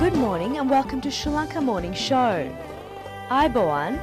Good morning and welcome to Sri Lanka Morning Show. Ayubowan.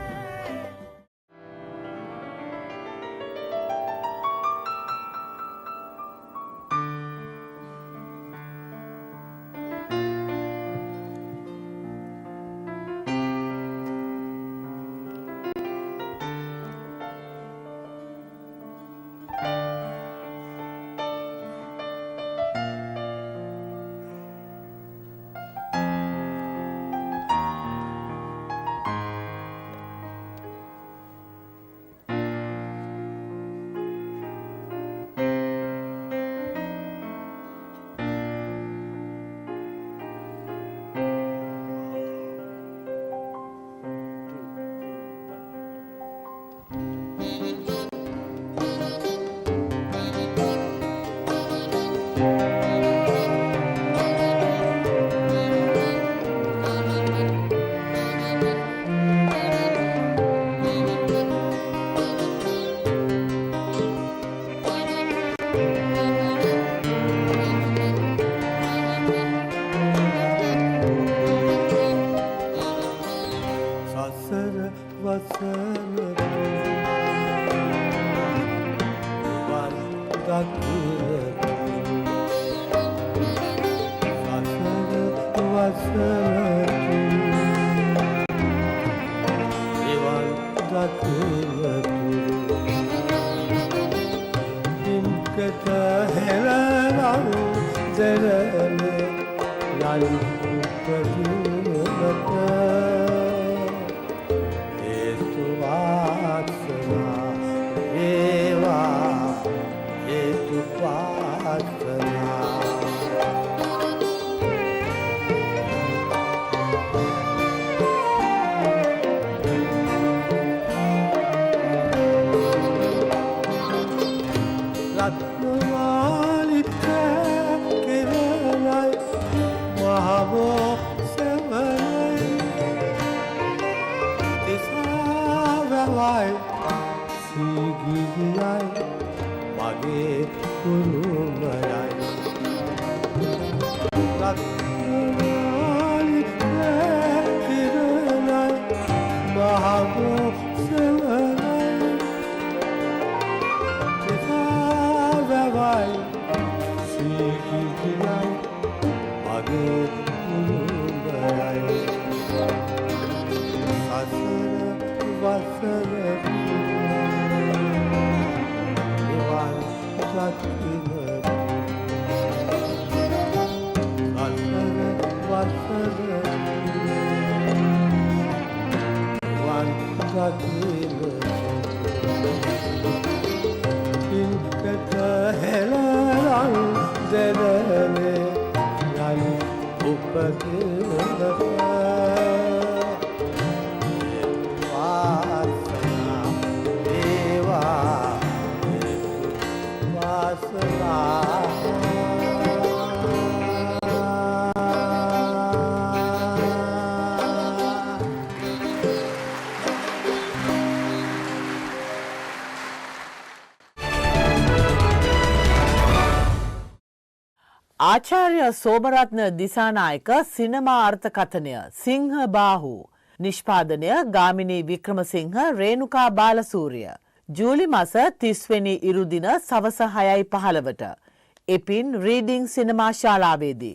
ආචාර්ය සෝමරත්න දිසානායක සිනමා අර්ථකථනය සිංහ බාහු නිෂ්පාදනය ගාමිණී වික්‍රමසිංහ රේණුකා බාලසූරිය ජූලි මාස 30 වෙනි ඉරුදින සවස 6:15ට එපින් රීඩිං සිනමා ශාලාවේදී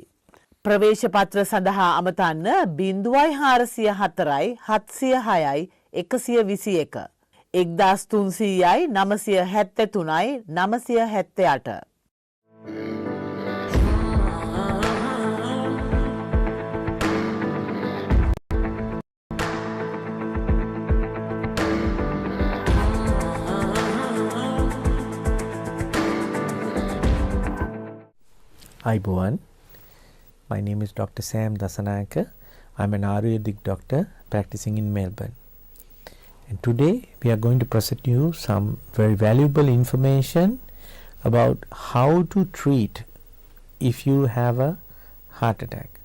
ප්‍රවේශ පත්‍ර සඳහා අමතන්න 0404 706 121 1300යි 973යි 978 Ayubowan. My name is Dr. Sam Dasanayaka. I'm an Ayurvedic doctor practicing in Melbourne. And today we are going to present you some very valuable information about how to treat if you have a heart attack.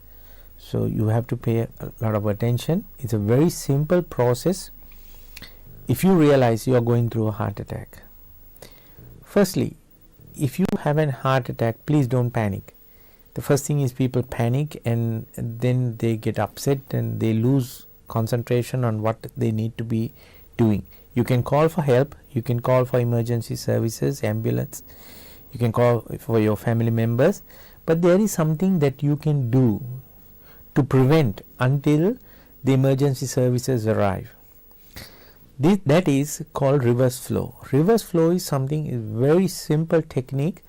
So you have to pay a lot of attention. It's a very simple process if you realize you are going through a heart attack. Firstly, if you have a heart attack, please don't panic. the first thing is people panic, and then they get upset and they lose concentration on what they need to be doing. You can call for help, you can call for emergency services, ambulance, you can call for your family members, but there is something that you can do to prevent until the emergency services arrive. That is called reverse flow. Reverse flow is something, is very simple technique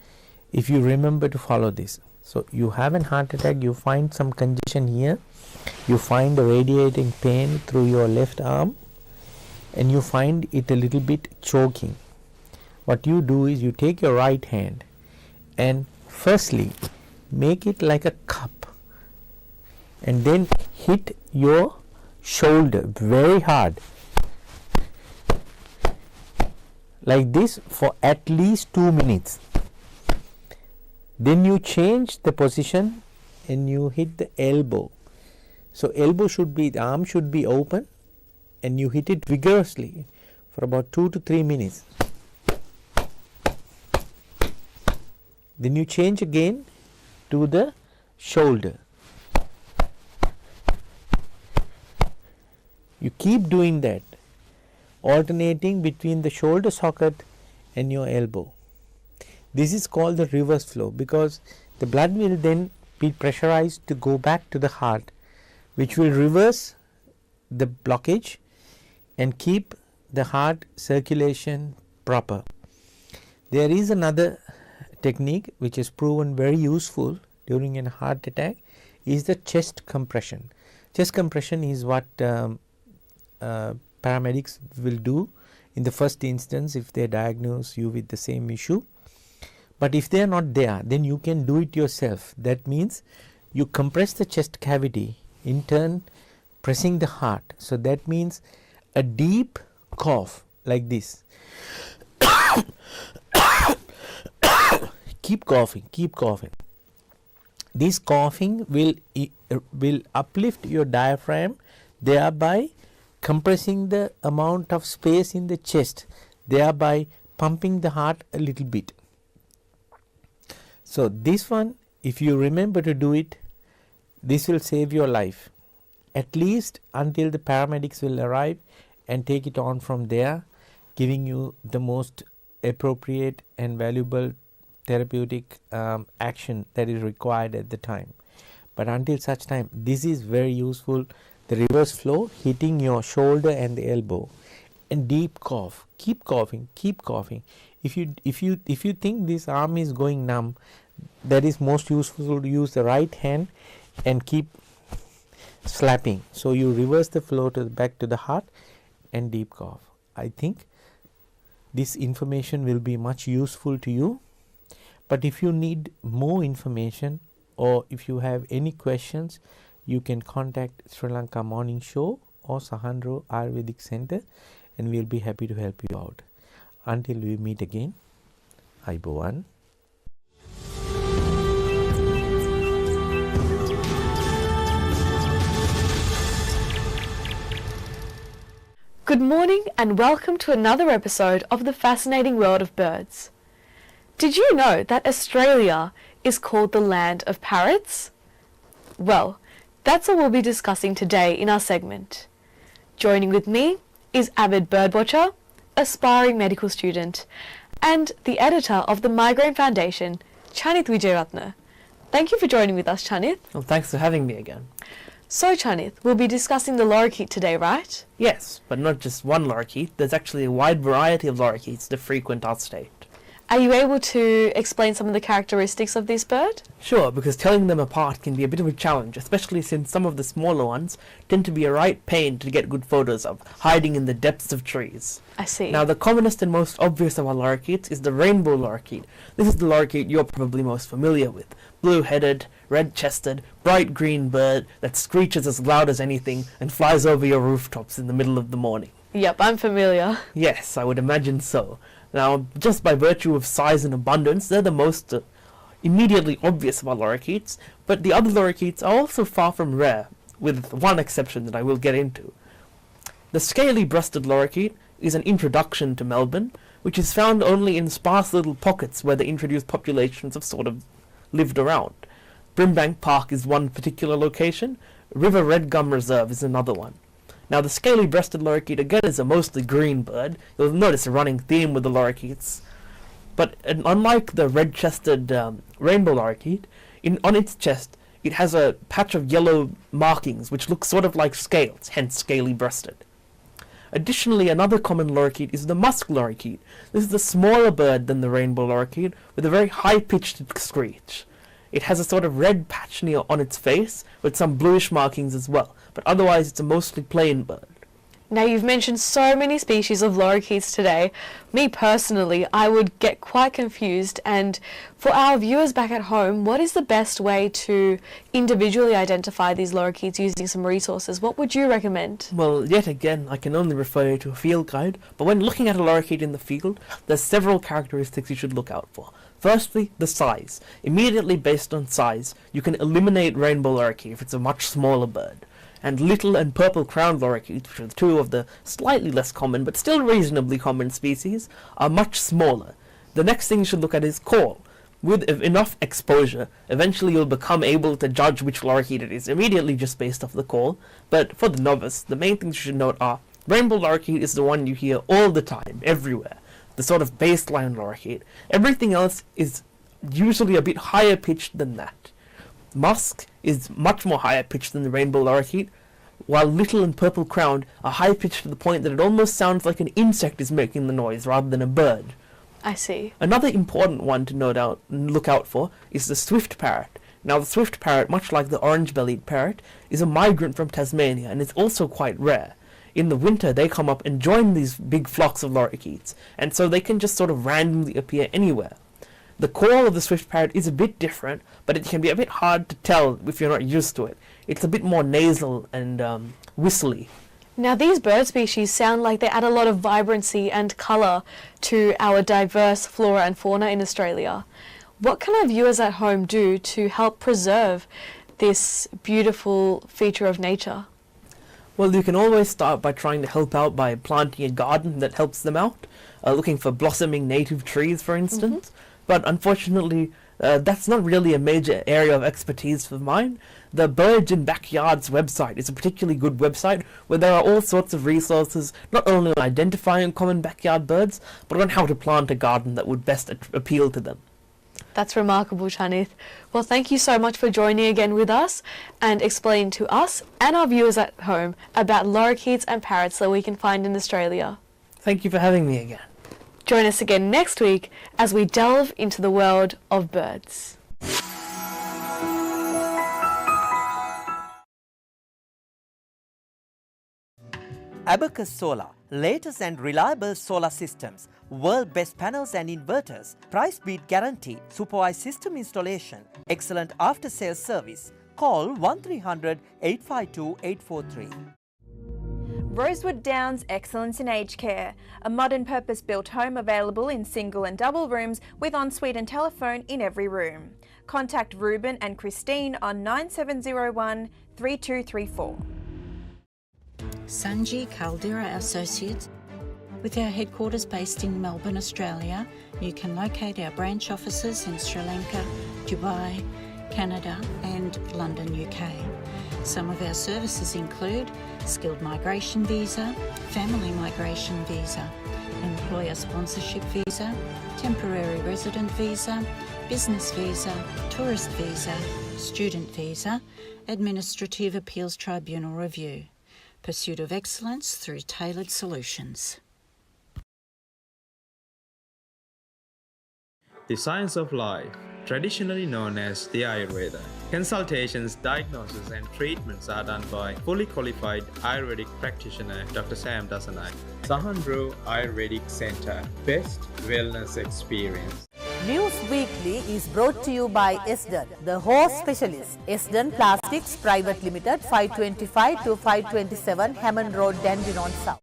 if you remember to follow this. So you have a heart attack, you find some congestion here, you find the radiating pain through your left arm, and you find it a little bit choking. What you do is you take your right hand and firstly make it like a cup, and then hit your shoulder very hard, like this, for at least 2 minutes. Then you change the position and you hit the elbow. So elbow should be, the arm should be open, and you hit it vigorously for about 2 to 3 minutes. Then you change again to the shoulder. You keep doing that, alternating between the shoulder socket and your elbow. This is called the reverse flow, because the blood will then be pressurized to go back to the heart, which will reverse the blockage and keep the heart circulation proper. There is another technique which is proven very useful during a heart attack, is the chest compression. Chest compression is what paramedics will do in the first instance if they diagnose you with the same issue. But if they are not there, then you can do it yourself. That means you compress the chest cavity, in turn pressing the heart. So that means a deep cough like this. Keep coughing, keep coughing. This coughing will uplift your diaphragm, thereby compressing the amount of space in the chest, thereby pumping the heart a little bit. So this one, if you remember to do it, this will save your life, at least until the paramedics will arrive and take it on from there, giving you the most appropriate and valuable therapeutic action that is required at the time. But until such time, this is very useful. The reverse flow, hitting your shoulder and the elbow, and deep cough. Keep coughing, keep coughing. If you think this arm is going numb, that is most useful to use the right hand and keep slapping. So you reverse the flow to back to the heart and deep cough. I think this information will be much useful to you. But if you need more information, or if you have any questions, you can contact Sri Lanka Morning Show or Sahandro Ayurvedic Center, and we'll be happy to help you out. Until we meet again, Aibowan. Good morning and welcome to another episode of the fascinating world of birds. Did you know that Australia is called the land of parrots? Well, that's what we'll be discussing today in our segment. Joining with me is avid birdwatcher, aspiring medical student, and the editor of the Migraine Foundation, Chanith Wijeratne. Thank you for joining with us, Chanith. Well, thanks for having me again. So, Chanith, we'll be discussing the lorikeet today, right? Yes, but not just one lorikeet. There's actually a wide variety of lorikeets that frequent our state. Are you able to explain some of the characteristics of this bird? Sure, because telling them apart can be a bit of a challenge, especially since some of the smaller ones tend to be a right pain to get good photos of, hiding in the depths of trees. I see. Now, the commonest and most obvious of our lorikeets is the rainbow lorikeet. This is the lorikeet you're probably most familiar with. Blue-headed, red-chested, bright green bird that screeches as loud as anything and flies over your rooftops in the middle of the morning. Yep, I'm familiar. Yes, I would imagine so. Now, just by virtue of size and abundance, they're the most immediately obvious of our lorikeets, but the other lorikeets are also far from rare, with one exception that I will get into. The scaly-breasted lorikeet is an introduction to Melbourne, which is found only in sparse little pockets where the introduced populations have sort of lived around. Brimbank Park is one particular location. River Red Gum Reserve is another one. Now the scaly-breasted lorikeet again is a mostly green bird. You'll notice a running theme with the lorikeets. But unlike the red-chested rainbow lorikeet, on its chest it has a patch of yellow markings which look sort of like scales, hence scaly-breasted. Additionally, another common lorikeet is the musk lorikeet. This is a smaller bird than the rainbow lorikeet with a very high-pitched screech. It has a sort of red patch on its face with some bluish markings as well, but otherwise it's a mostly plain bird. Now, you've mentioned so many species of lorikeets today. Me personally, I would get quite confused, and for our viewers back at home, what is the best way to individually identify these lorikeets using some resources? What would you recommend? Well, yet again, I can only refer you to a field guide, but when looking at a lorikeet in the field, there's several characteristics you should look out for. Firstly, the size. Immediately based on size, you can eliminate rainbow lorikeet if it's a much smaller bird. And little and purple-crowned lorikeets, which are two of the slightly less common but still reasonably common species, are much smaller. The next thing you should look at is call. With enough exposure, eventually you'll become able to judge which lorikeet it is immediately just based off the call, but for the novice, the main things you should note are rainbow lorikeet is the one you hear all the time, everywhere, the sort of baseline lorikeet. Everything else is usually a bit higher pitched than that. Musk is much more higher pitched than the rainbow lorikeet, while little and purple crowned are high pitched to the point that it almost sounds like an insect is making the noise rather than a bird. I see. Another important one to look out for is the swift parrot. Now the swift parrot, much like the orange-bellied parrot, is a migrant from Tasmania and is also quite rare. In the winter they come up and join these big flocks of lorikeets, and so they can just sort of randomly appear anywhere. The call of the swift parrot is a bit different, but it can be a bit hard to tell if you're not used to it. It's a bit more nasal and whistly. Now, these bird species sound like they add a lot of vibrancy and colour to our diverse flora and fauna in Australia. What can our viewers at home do to help preserve this beautiful feature of nature? Well, you can always start by trying to help out by planting a garden that helps them out, looking for blossoming native trees, for instance. But unfortunately, that's not really a major area of expertise for mine. The Birds in Backyards website is a particularly good website where there are all sorts of resources, not only on identifying common backyard birds, but on how to plant a garden that would best appeal to them. That's remarkable, Chanith. Well, thank you so much for joining again with us and explaining to us and our viewers at home about lorikeets and parrots that we can find in Australia. Thank you for having me again. Join us again next week as we delve into the world of birds. Abacus Solar, latest and reliable solar systems, world best panels and inverters, price beat guarantee, supervised system installation, excellent after sales service. Call 1300 852 843. Rosewood Downs Excellence in Aged Care, a modern purpose-built home available in single and double rooms with ensuite and telephone in every room. Contact Ruben and Christine on 9701 3234. Sanji Caldera Associates. With our headquarters based in Melbourne, Australia, you can locate our branch offices in Sri Lanka, Dubai, Canada and London, UK. Some of our services include skilled migration visa, family migration visa, employer sponsorship visa, temporary resident visa, business visa, tourist visa, student visa, administrative appeals tribunal review. Pursuit of excellence through tailored solutions. The science of life, traditionally known as the Ayurveda. Consultations, diagnosis and treatments are done by fully qualified Ayurvedic practitioner Dr. Sam Dasanayake. Sahandro Ayurvedic Centre, best wellness experience. News Weekly is brought to you by Esden, the horse specialist. Esden Plastics Private Limited, 525 to 527 Hammond Road, Dandenong South.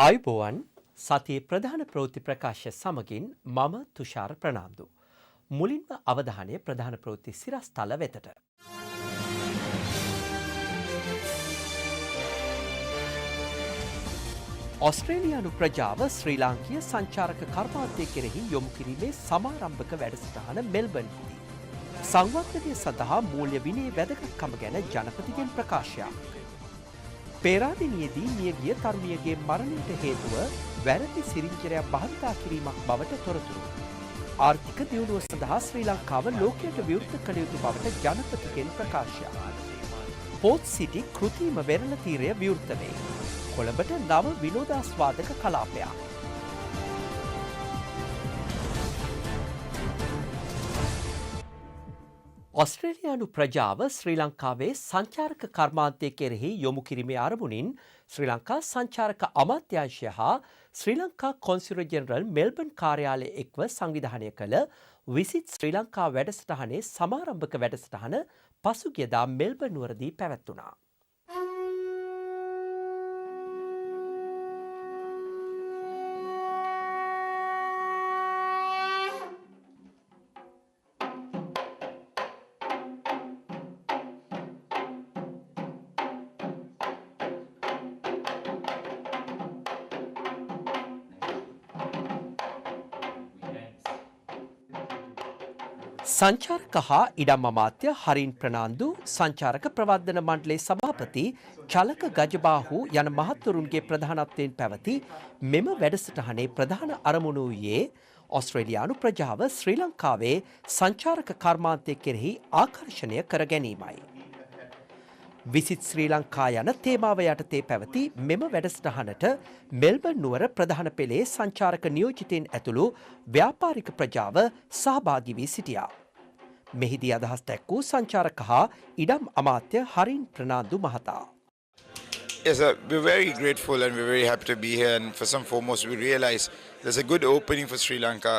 ආයුබෝවන් සතියේ ප්‍රධාන ප්‍රවෘත්ති ප්‍රකාශ සමගින් මම තුෂාර ප්‍රනාන්දු. මුලින්ම අවධානය ප්‍රධාන ප්‍රවෘත්ති සිරස්තල වෙතට. ඔස්ට්‍රේලියානු ප්‍රජාව ශ්‍රී ලාංකීය සංචාරක කර්මාන්තය කෙරෙහි යොමු කිරීමේ සමාරම්භක වැඩසටහන මෙල්බර්න්හිදී. සංවර්ධනය සඳහා මූල්‍ය විනයේ වැදගත්කම ගැන ජනපතිගෙන් ප්‍රකාශයක්. පේරාදෙණියේදී මියගිය තරුණියගේ මරණයට හේතුව වැරදි සිරින්ජරයක් භාවිතා කිරීමක් බවට තොරතුරු. ආර්ථික දියුණුව සඳහා ශ්‍රී ලංකාව ලෝකයට විවෘත කළ යුතු බවට ජනපතිගෙන් ප්‍රකාශයක්. පෝත් සිටි කෘතිම වෙරළ තීරය විවෘත වේ. කොළඹට නව විනෝදාස්වාදක කලාපයක්. ඔස්ට්‍රේලියානු ප්‍රජාව ශ්‍රී ලංකාවේ සංචාරක කර්මාන්තය කෙරෙහි යොමු කිරීමේ අරමුණින් ශ්‍රී ලංකා සංචාරක අමාත්‍යාංශය හා ශ්‍රී ලංකා කොන්සියුල් ජෙනරල් මෙල්බර්න් කාර්යාලය එක්ව සංවිධානය කළ විසිට් ශ්‍රී ලංකා වැඩසටහනේ සමාරම්භක වැඩසටහන පසුගියදා මෙල්බර්න් නුවරදී පැවැත්වුණා. සංචාරක හා ඉඩම් අමාත්‍ය හරින් ප්‍රනාන්දු සංචාරක ප්‍රවර්ධන මණ්ඩලයේ සභාපති චලක ගජබාහු යන මහත්වරුන්ගේ ප්‍රධානත්වයෙන් පැවති මෙම වැඩසටහනේ ප්‍රධාන අරමුණ වූයේ ඔස්ට්‍රේලියානු ප්‍රජාව ශ්‍රී ලංකාවේ සංචාරක කර්මාන්තය කෙරෙහි ආකර්ෂණය කර ගැනීමයි. විසිට් ශ්‍රී ලංකා යන තේමාව යටතේ පැවති මෙම වැඩසටහනට මෙල්බර්න් නුවර ප්‍රධාන පෙළේ සංචාරක නියෝජිතයින් ඇතුළු ව්‍යාපාරික ප්‍රජාව සහභාගී වී සිටියා. මෙහිදී අදහස් දැක්වූ සංචාරක හා ඉඩම් අමාත්‍ය හරින් ප්‍රනාන්දු මහතා. Yes, we're very grateful and we're very happy to be here. And first and foremost, we realize there's a good opening for Sri Lanka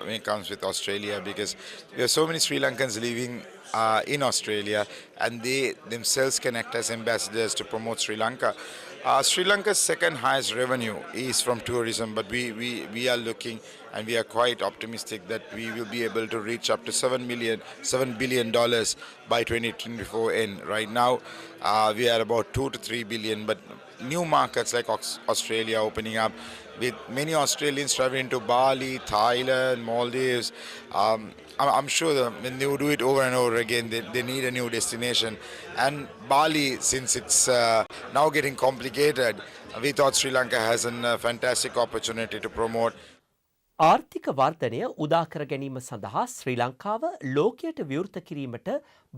when it comes with Australia, because we have so many Sri Lankans living in Australia, and they themselves can act as ambassadors to promote Sri Lanka. Sri Lanka's second highest revenue is from tourism, but we are looking and we are quite optimistic that we will be able to reach up to $7 billion by 2024 end. Right now, we are about 2 to 3 billion, but new markets like Australia opening up, with many Australians traveling to Bali, Thailand, Maldives. I'm sure that when they do it over and over again, they need a new destination. And Bali, since it's now getting complicated, we thought Sri Lanka has a fantastic opportunity to promote. ආර්ථික වර්ධනය උදා කර ගැනීම සඳහා ශ්‍රී ලංකාව ලෝකයට විවෘත කිරීමට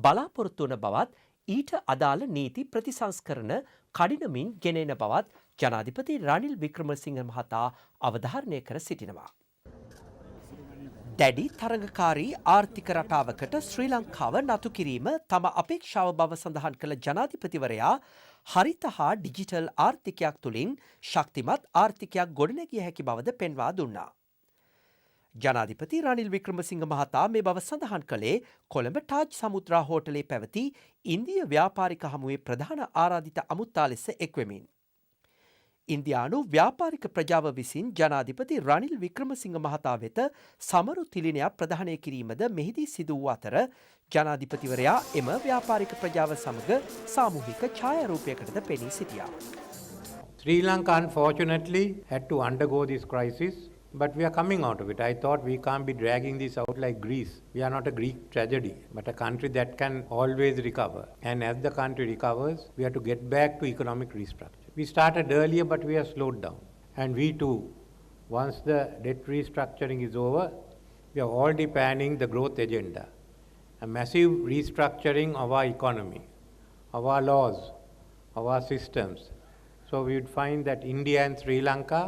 බලාපොරොත්තු වන බවත් ඊට අදාළ නීති ප්‍රතිසංස්කරණ කඩිනමින් ගෙනෙන බවත් ජනාධිපති රනිල් වික්‍රමසිංහ මහතා අවධාරණය කර සිටිනවා. දැඩි තරඟකාරී ආර්ථික රටාවකට ශ්‍රී ලංකාව නතු කිරීම තම අපේක්ෂාව බව සඳහන් කළ ජනාධිපතිවරයා හරිත හා ඩිජිටල් ආර්ථිකයක් තුළින් ශක්තිමත් ආර්ථිකයක් ගොඩනැගිය හැකි බවද පෙන්වා දුන්නා. ජනාධිපති රනිල් වික්‍රමසිංහ මහතා මේ බව සඳහන් කළේ කොළඹ ටාජ් සමුද්‍රා හෝටලේ පැවති ඉන්දිය ව්‍යාපාරික හමුවේ ප්‍රධාන ආරාධිත අමුත්තා ලෙස එක්වෙමින්. ඉන්දියානු ව්‍යාපාරික ප්‍රජාව විසින් ජනාධිපති රනිල් වික්‍රමසිංහ මහතා වෙත සමරු තිලිනයක් ප්‍රදානය කිරීමද මෙහිදී සිදු වූ අතර ජනාධිපතිවරයා එම ව්‍යාපාරික ප්‍රජාව සමග සාමූහික ඡායාරූපයකටද පෙනී සිටියා. Sri Lanka unfortunately had to undergo this crisis, but we are coming out of it. I thought we can't be dragging this out like Greece. We are not a Greek tragedy, but a country that can always recover. And as the country recovers, we have to get back to economic restructure. We started earlier, but we have slowed down. And we too, once the debt restructuring is over, we are already planning the growth agenda. A massive restructuring of our economy, of our laws, of our systems. So we would find that India and Sri Lanka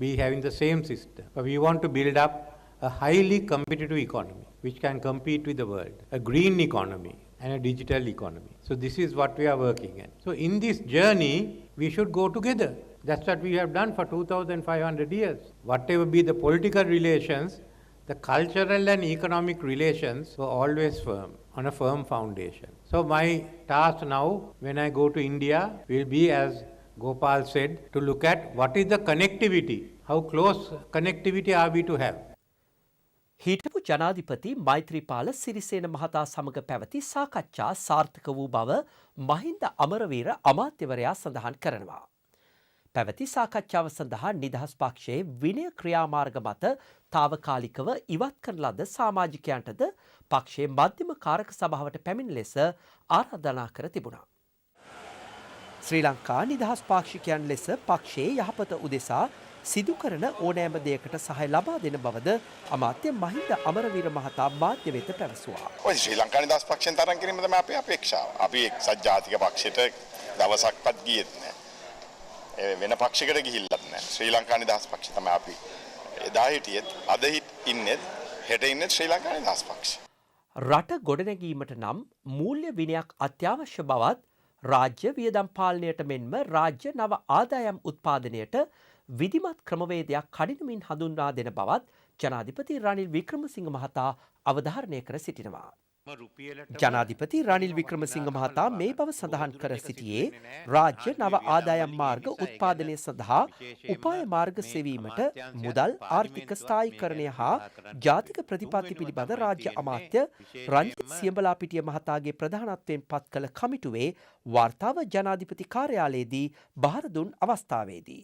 be having the same system. But we want to build up a highly competitive economy which can compete with the world, a green economy and a digital economy. So this is what we are working in. So in this journey, we should go together. That's what we have done for 2,500 years. Whatever be the political relations, the cultural and economic relations were always firm, on a firm foundation. So my task now, when I go to India, will be as Gopal said, to look at what is the connectivity, how close connectivity are we to have. හිටපු ජනාධිපති මෛත්‍රීපාල සිරිසේන මහතා සමග පැවති සාකච්ඡා සාර්ථක වූ බව මහින්ද අමරවීර අමාත්‍යවරයා සඳහන් කරනවා. පැවති සාකච්ඡාව සඳහා නිදහස් පක්ෂයේ විනය ක්‍රියාමාර්ග මත තාවකාලිකව ඉවත් කරන ලද සමාජිකයන්ටද පක්ෂයේ මධ්‍යම කාරක සභාවට පැමිණ ලෙස ආරාධනා කර තිබුණා. ශ්‍රී ලංකා නිදහස් පාක්ෂිකයන් ලෙස පක්ෂයේ යහපත උදෙසා සිදු කරන ඕනෑම දෙයකට සහාය ලබා දෙන බවද අමාත්‍ය මහින්ද අමරවීර මහතා මාධ්‍ය වෙත පැවසුවා. ඔය ශ්‍රී ලංකා නිදහස් පක්ෂයෙන් තරම් කිරීම තමයි අපේ අපේක්ෂාව. අපි එක්සත් ජාතික පක්ෂයට දවසක්වත් ගියෙත් නැහැ. වෙන පක්ෂයකට ගිහිල්ලත් නැහැ. ශ්‍රී ලංකා නිදහස් පක්ෂය තමයි අපි එදා හිටියෙත් අද ඉන්නේ හෙට ඉන්නේ ශ්‍රී ලංකා නිදහස් පක්ෂය. රට ගොඩනැගීමට නම් මූල්‍ය විනයක් අත්‍යවශ්‍ය බවත් රාජ්‍ය වියදම් පාලනයට මෙන්ම රාජ්‍ය නව ආදායම් උත්පාදනයට විධිමත් ක්‍රමවේදයක් කඩිනමින් හඳුන්වා දෙන බවත් ජනාධිපති රනිල් වික්‍රමසිංහ මහතා අවධාරණය කර සිටිනවා. ජනාධිපති රනිල් වික්‍රමසිංහ මහතා මේ බව සඳහන් කර සිටියේ රාජ්‍ය නව ආදායම් මාර්ග උත්පාදනය සඳහා උපාය මාර්ග සෙවීමට මුදල් ආර්ථික ස්ථායීකරණය හා ජාතික ප්‍රතිපත්ති පිළිබඳ රාජ්‍ය අමාත්‍ය රංජිත් සියඹලාපිටිය මහතාගේ ප්‍රධානත්වයෙන් පත් කළ කමිටුවේ වාර්තාව ජනාධිපති කාර්යාලයේදී බාර දුන් අවස්ථාවේදී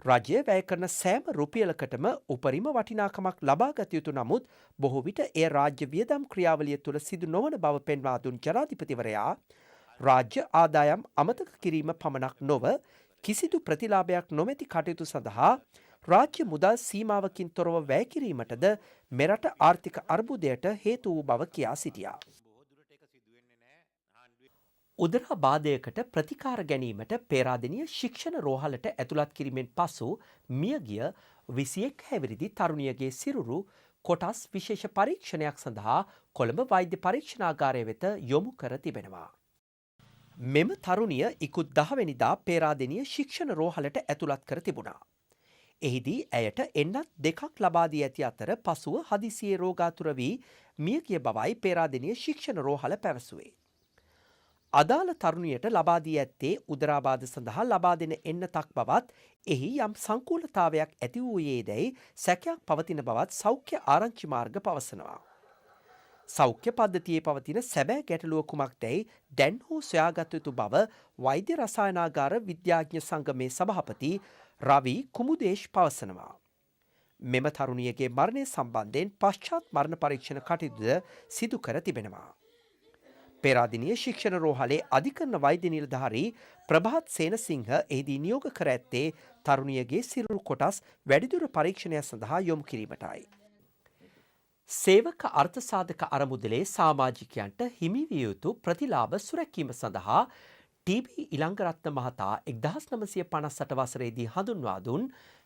රජය වැය කරන සෑම රුපියලකටම උපරිම වටිනාකමක් ලබාගත යුතු නමුත් බොහෝ විට එය රාජ්‍ය වියදම් ක්‍රියාවලිය තුළ සිදු නොවන බව පෙන්වා දුන් ජනාධිපතිවරයා රාජ්‍ය ආදායම් අමතක කිරීම පමණක් නොව කිසිදු ප්‍රතිලාභයක් නොමැති කටයුතු සඳහා රාජ්‍ය මුදල් සීමාවකින් තොරව වැය කිරීමටද මෙරට ආර්ථික අර්බුදයට හේතු වූ බව කියා සිටියා. උදරාබාධයකට ප්‍රතිකාර ගැනීමට පේරාදෙණිය ශික්ෂණ රෝහලට ඇතුළත් කිරීමෙන් පසු මියගිය 21 හැවිරිදි තරුණියගේ සිරුරු කොටස් විශේෂ පරීක්ෂණයක් සඳහා කොළඹ වෛද්‍ය පරීක්ෂණාගාරය වෙත යොමු කර තිබෙනවා. මෙම තරුණිය ඉකුත් 10 වෙනිදා පේරාදෙණිය ශික්ෂණ රෝහලට ඇතුළත් කර තිබුණා. එහිදී ඇයට එන්නත් දෙකක් ලබා දී ඇති අතර පසුව හදිසියේ රෝගාතුර වී මියගිය බවයි පේරාදෙණිය ශික්ෂණ රෝහල පැවසුවේ. අදාළ තරුණියට ලබා දී ඇත්තේ උදරාබාධ සඳහා ලබා දෙන එන්නතක් බවත් එහි යම් සංකූලතාවයක් ඇති වූයේදැයි සැකයක් පවතින බවත් සෞඛ්‍ය ආරංචි මාර්ග පවසනවා. සෞඛ්‍ය පද්ධතියේ පවතින සැබෑ ගැටලුව කුමක්දැයි දැන් හෝ සොයාගත යුතු බව වෛද්‍ය රසායනාගාර විද්‍යාඥ සංගමේ සභාපති රවි කුමුදේශ් පවසනවා. මෙම තරුණියගේ මරණය සම්බන්ධයෙන් පශ්චාත් මරණ පරීක්ෂණ කටයුතුද සිදු කර තිබෙනවා. පේරාදෙණිය ශික්ෂණ රෝහලේ අධිකරණ වෛද්‍ය නිලධාරී ප්‍රභාත් සේනසිංහ එහිදී නියෝග කර ඇත්තේ තරුණියගේ සිරුරු කොටස් වැඩිදුර පරීක්ෂණය සඳහා යොමු කිරීමටයි. සේවක අර්ථසාධක අරමුදලේ සමාජිකයන්ට හිමි විය යුතු ප්‍රතිලාභ සුරැකීම සඳහා ටීබී ඉලංගරත්න මහතා 1958 වසරේදී හඳුන්වා දුන්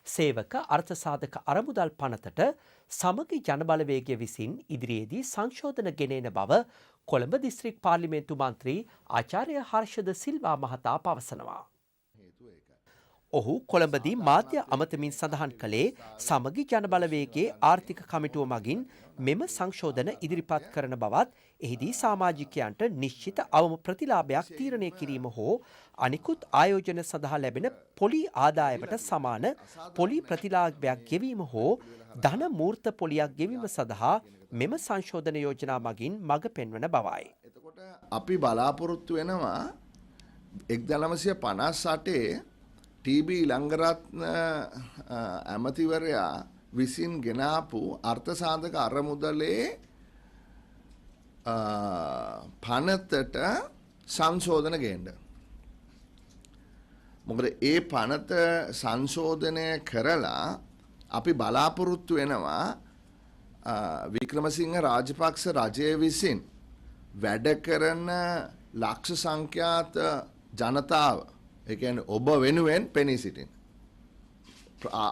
සේවක අර්ථසාධක අරමුදල් පනතට සමගි ජනබලවේගය විසින් ඉදිරියේදී සංශෝධන ගෙනෙන බව කොළඹ දිස්ත්‍රික් පාර්ලිමේන්තු මන්ත්‍රී ආචාර්ය හර්ෂද සිල්වා මහතා පවසනවා. ඔහු කොළඹදී මාධ්‍ය අමතමින් සඳහන් කළේ සමගි ජනබලවේගයේ ආර්ථික කමිටුව මගින් මෙම සංශෝධන ඉදිරිපත් කරන බවත් එහිදී සමාජිකයන්ට නිශ්චිත අවම ප්‍රතිලාභයක් තීරණය කිරීම හෝ අනිකුත් ආයෝජන සඳහා ලැබෙන පොලි ආදායමට සමාන පොලි ප්‍රතිලාභයක් ගෙවීම හෝ ධන මූර්ත පොලියක් ගෙවීම සඳහා මෙම සංශෝධන යෝජනා මගින් මඟ පෙන්වන බවයි. අපි බලාපොරොත්තු වෙනවා 1958 ටීබී ඉලංගරත්න ඇමතිවරයා විසින් ගෙනාපු අර්ථසාධක අරමුදලේ පනතට සංශෝධන ගේන්න. මොකද ඒ පනත සංශෝධනය කරලා අපි බලාපොරොත්තු වෙනවා වික්‍රමසිංහ රාජපක්ෂ රජය විසින් වැඩ කරන ලක්ෂ සංඛ්‍යාත ජනතාව ඒ කියන්නේ ඔබ වෙනුවෙන් පෙනී සිටින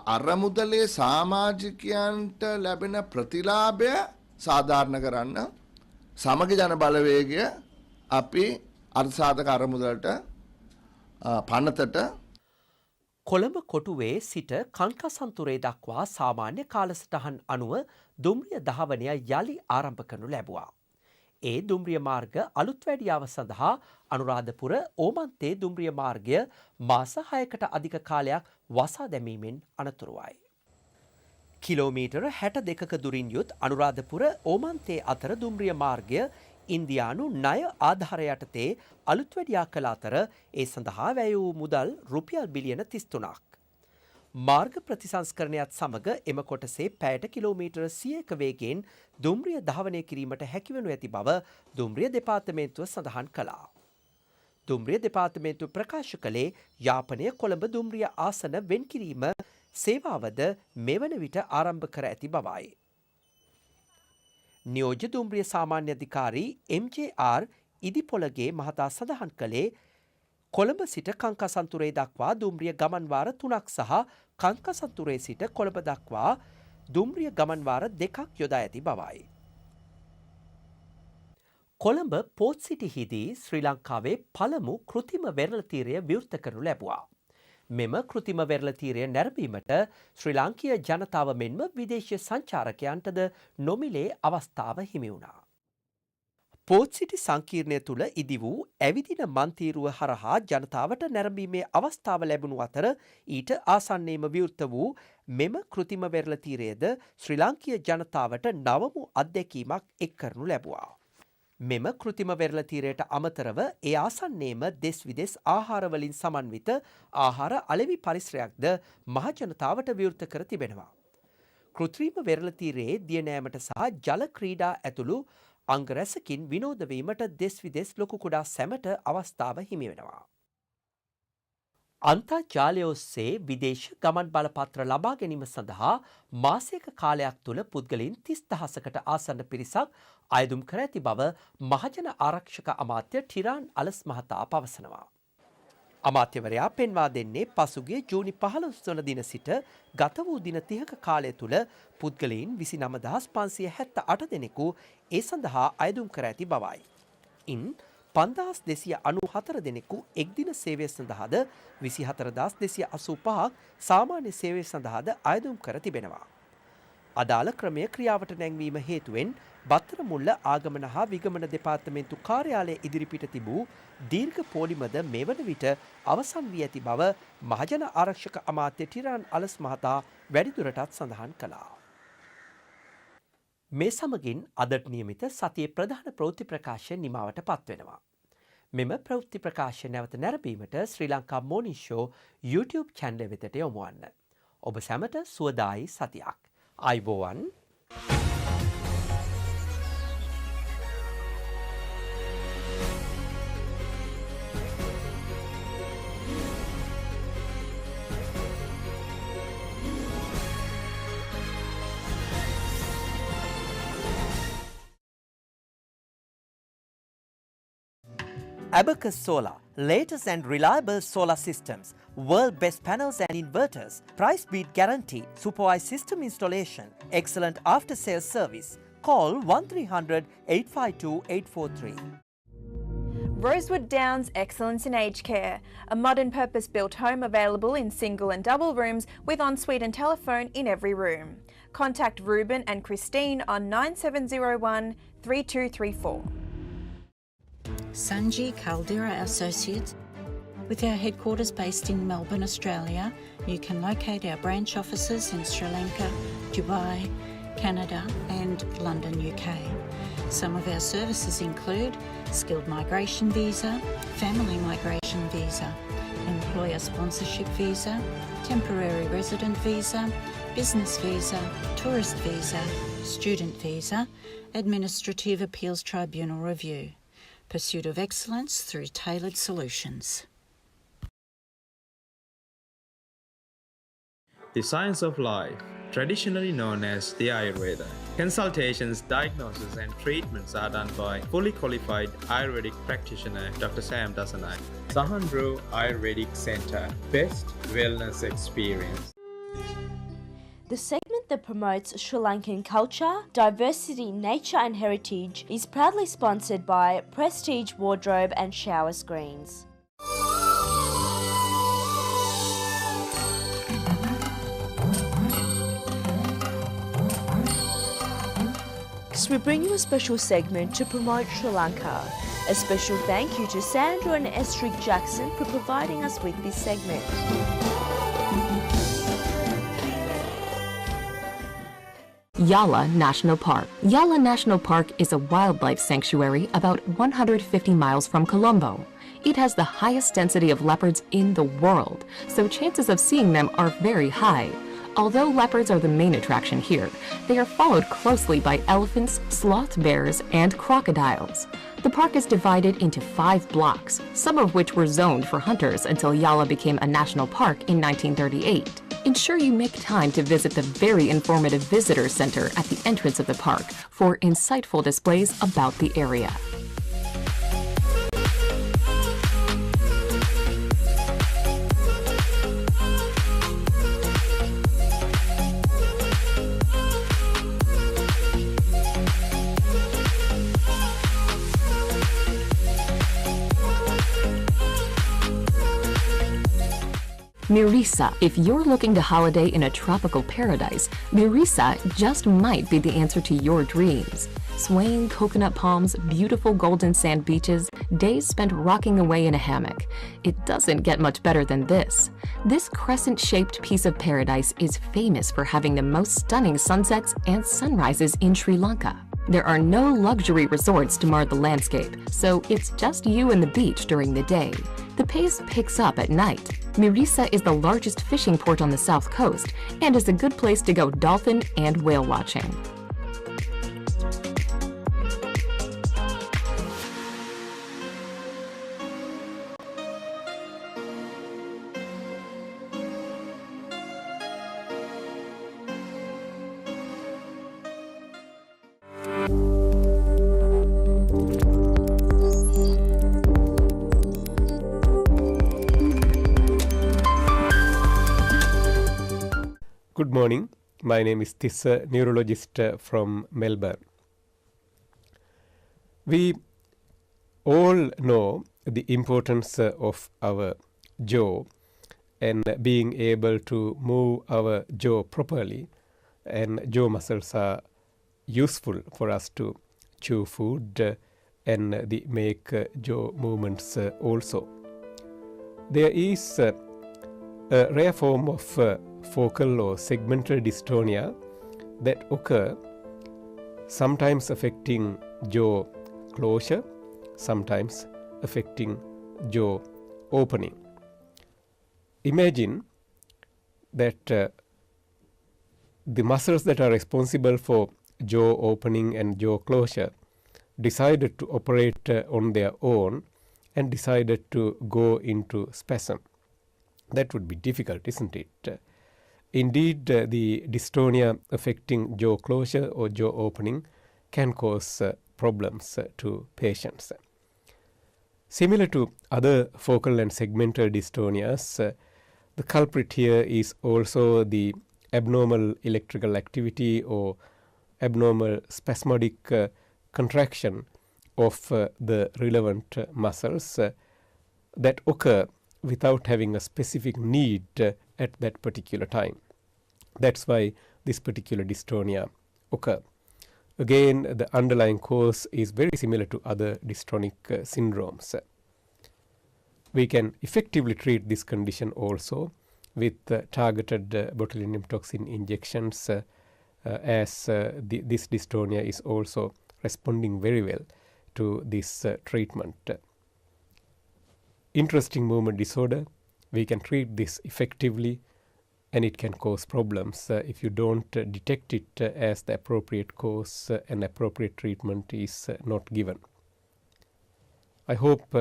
අරමුදලේ සමාජිකයන්ට ලැබෙන ප්‍රතිලාභය සාධාරණ කරන්න සමගි ජන බලවේගය අපි අර්ථසාධක අරමුදලට පනතට කොළඹ කොටුවේ සිට කංකසන්තුරේ දක්වා සාමාන්‍ය කාලසටහන් අනුව දුම්රිය දහවනය යළි ආරම්භ කරනු ලැබුවා. ඒ දුම්රිය මාර්ග අලුත් වැඩියාව සඳහා අනුරාධපුර ඕමන්තේ දුම්රිය මාර්ගය මාස 6කට අධික කාලයක් වසා දැමීමෙන් අනතුරුවයි. කිලෝමීටර 62ක දුරින් යුත් අනුරාධපුර ඕමන්තේ අතර දුම්රිය මාර්ගය ඉන්දියානු ණය ආධාර යටතේ අලුත් වැඩියා කළ අතර ඒ සඳහා වැය වූ මුදල් රුපියල් බිලියන 33ක්. මාර්ග ප්‍රතිසංස්කරණයත් සමග එම කොටසේ පැයට කිලෝමීටර 100ක වේගයෙන් දුම්රිය ධාවනය කිරීමට හැකිවනු ඇති බව දුම්රිය දෙපාර්තමේන්තුව සඳහන් කළා. දුම්රිය දෙපාර්තමේන්තුව ප්‍රකාශ කළේ යාපනය කොළඹ දුම්රිය ආසන වෙන් කිරීම සේවාවද මෙවන විට ආරම්භ කර ඇති බවයි. නියෝජ්‍ය දුම්රිය සාමාන්‍ය අධිකාරී MJR ඉදිපොළගේ මහතා සඳහන් කළේ කොළඹ සිට කංකසන්තුරේ දක්වා දුම්රිය ගමන්වාර 3ක් සහ කංකසන්තුරේ සිට කොළඹ දක්වා දුම්රිය ගමන්වාර 2ක් යොදා ඇති බවයි. කොළඹ පෝට් සිටිහිදී ශ්‍රී ලංකාවේ පළමු කෘතිම වෙරළ තීරය විවෘත කරනු ලැබුවා. මෙම කෘතිම වෙරළ තීරය නැරඹීමට ශ්‍රී ලාංකීය ජනතාව මෙන්ම විදේශීය සංචාරකයන්ටද නොමිලේ අවස්ථාව හිමි වුණා. පෝට් සිටි සංකීර්ණය තුළ ඉදි වූ ඇවිදින මන්තීරුව හරහා ජනතාවට නැරඹීමේ අවස්ථාව ලැබුණු අතර ඊට ආසන්නයේම විවෘත වූ මෙම කෘතිම වෙරළ තීරයද ශ්‍රී ලාංකීය ජනතාවට නවමු අත්දැකීමක් එක් කරනු ලැබුවා. මෙම කෘතිම වෙරළ තීරයට අමතරව ඒ ආසන්නයේම දෙස් විදෙස් ආහාරවලින් සමන්විත ආහාර අලෙවි පරිසරයක්ද මහජනතාවට විවෘත කර තිබෙනවා. කෘත්‍රිම වෙරළ තීරයේ දියනෑමට සහ ජල ක්‍රීඩා ඇතුළු අංග රැසකින් විනෝද වීමට දෙස් විදෙස් ලොකු කුඩා සැමට අවස්ථාව හිමි වෙනවා. අන්තර්ජාලය ඔස්සේ විදේශ ගමන් බලපත්‍ර ලබා ගැනීම සඳහා මාසයක කාලයක් තුළ පුද්ගලයන් 30,000කට ආසන්න පිරිසක් අයදුම් කර ඇති බව මහජන ආරක්ෂක අමාත්‍ය ටිරාන් අලස් මහතා පවසනවා. අමාත්‍යවරයා පෙන්වා දෙන්නේ පසුගිය ජූනි 15 වන දින සිට ගත වූ දින 30ක කාලය තුළ පුද්ගලයන් 29,578 දෙනෙකු ඒ සඳහා අයදුම් කර ඇති බවයි. ඉන් 5,294 දෙනෙකු එක්දින සේවය සඳහාද 24,285ක් සාමාන්‍ය සේවය සඳහාද අයදුම් කර තිබෙනවා. අදාළ ක්‍රමය ක්‍රියාවට නැංවීම හේතුවෙන් බත්තරමුල්ල ආගමන හා විගමන දෙපාර්තමේන්තු කාර්යාලය ඉදිරිපිට තිබූ දීර්ඝ පෝලිමද මෙවන විට අවසන් වී ඇති බව මහජන ආරක්ෂක අමාත්‍ය ටිරාන් අලස් මහතා වැඩිදුරටත් සඳහන් කළා. මේ සමගින් අදට නියමිත සතියේ ප්‍රධාන ප්‍රවෘත්ති ප්‍රකාශය නිමාවට පත්වෙනවා. මෙම ප්‍රවෘත්ති ප්‍රකාශය නැවත නැරඹීමට ශ්‍රී Lanka Morning Show YouTube channel වෙතට යොමු වන්න. ඔබ සැමට සුවදායි සතියක්. අයිබෝවන්. Abacus Solar, latest and reliable solar systems, world best panels and inverters, price beat guarantee, supervised system installation, excellent after sales service. Call 1300 852 843. Rosewood Downs Excellence in Aged Care, a modern purpose-built home available in single and double rooms with ensuite and telephone in every room. Contact Ruben and Christine on 9701 3234. Sanji Caldera Associates. With our headquarters based in Melbourne, Australia, you can locate our branch offices in Sri Lanka, Dubai, Canada and London, UK. Some of our services include skilled migration visa, family migration visa, employer sponsorship visa, temporary resident visa, business visa, tourist visa, student visa, administrative appeals tribunal review. Pursuit of excellence through tailored solutions. The science of life, traditionally known as the Ayurveda. Consultations, diagnosis and treatments are done by fully qualified Ayurvedic practitioner Dr. Sam Dasanai. Sahandro Ayurvedic Center, best wellness experience. The segment that promotes Sri Lankan culture, diversity, nature and heritage is proudly sponsored by Prestige Wardrobe and Shower Screens. next, we bring you a special segment to promote Sri Lanka. A special thank you to Sandra and Estrid Jackson for providing us with this segment. Yala National Park. Yala National Park is a wildlife sanctuary about 150 miles from Colombo. It has the highest density of leopards in the world, so chances of seeing them are very high. Although leopards are the main attraction here, they are followed closely by elephants, sloth bears, and crocodiles. The park is divided into 5 blocks, some of which were zoned for hunters until Yala became a national park in 1938. Ensure you make time to visit the very informative visitor center at the entrance of the park for insightful displays about the area. Mirisa. If you're looking to holiday in a tropical paradise, Mirisa just might be the answer to your dreams. Swaying coconut palms, beautiful golden sand beaches, days spent rocking away in a hammock. It doesn't get much better than this. This crescent-shaped piece of paradise is famous for having the most stunning sunsets and sunrises in Sri Lanka. There are no luxury resorts to mar the landscape, so it's just you and the beach during the day. The pace picks up at night. Mirisa is the largest fishing port on the south coast and is a good place to go dolphin and whale watching. Good morning. My name is Tissa, neurologist from Melbourne. We all know the importance of our jaw and being able to move our jaw properly, and jaw muscles are useful for us to chew food and make jaw movements also. There is a rare form of focal or segmental dystonia that occur, sometimes affecting jaw closure, sometimes affecting jaw opening. Imagine that the muscles that are responsible for jaw opening and jaw closure decided to operate on their own and decided to go into spasm. That would be difficult, isn't it? Indeed, the dystonia affecting jaw closure or jaw opening can cause problems to patients. Similar to other focal and segmental dystonias, the culprit here is also the abnormal electrical activity or abnormal spasmodic contraction of the relevant muscles that occur without having a specific need at that particular time. That's why this particular dystonia occur. Again, the underlying cause is very similar to other dystonic syndromes. We can effectively treat this condition also with targeted botulinum toxin injections, as this dystonia is also responding very well to this treatment. Interesting movement disorder, we can treat this effectively, and it can cause problems if you don't detect it as the appropriate cause and appropriate treatment is not given. I hope